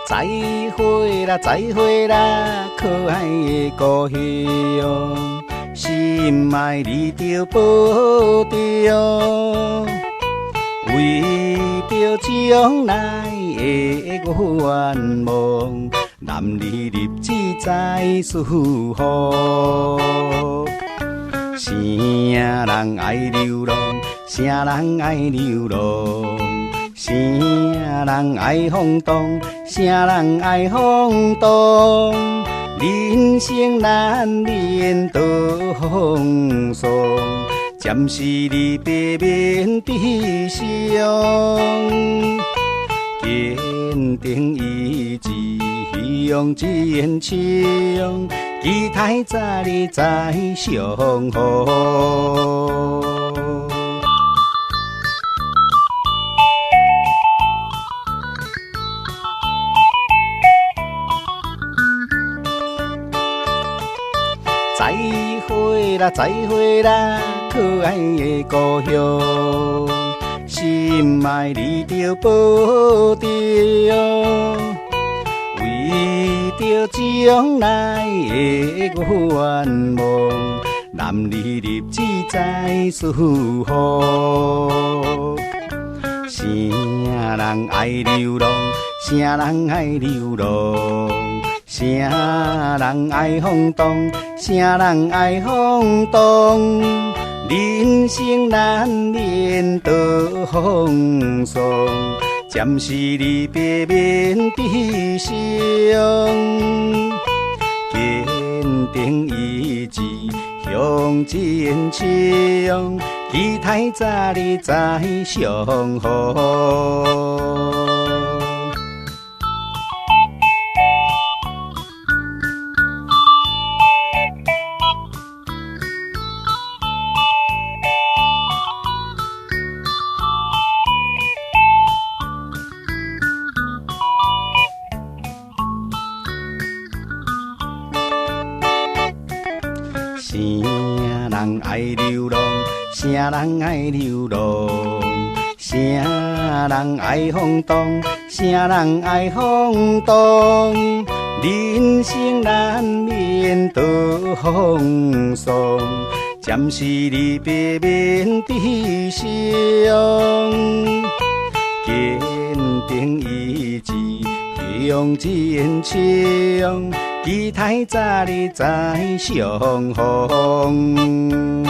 再会啦，再会啦，可爱的故乡，心爱你着保重。为着将来的愿望，男儿立志在思福。啥人爱流浪，啥人爱流浪，啥人爱风动，啥人爱风动。人生难免多风霜，暂时你别面悲伤，坚定意志，向前冲，期待早日再相逢。再会啦，再会啦，可爱的故乡，心爱你着保重。为着将来的愿望，男儿立志在思福。啥人爱流浪，啥人爱流浪，啥人爱风动，啥人爱风动。人生难免多风霜，暂时你别面悲伤，坚定意志向前冲，期待早日再相逢。啥人爱流浪，啥人爱流浪，啥人爱风动，啥人爱风动。人生难免多风霜，暂时你别面悲伤，坚定意志向前冲，期待早日再相逢。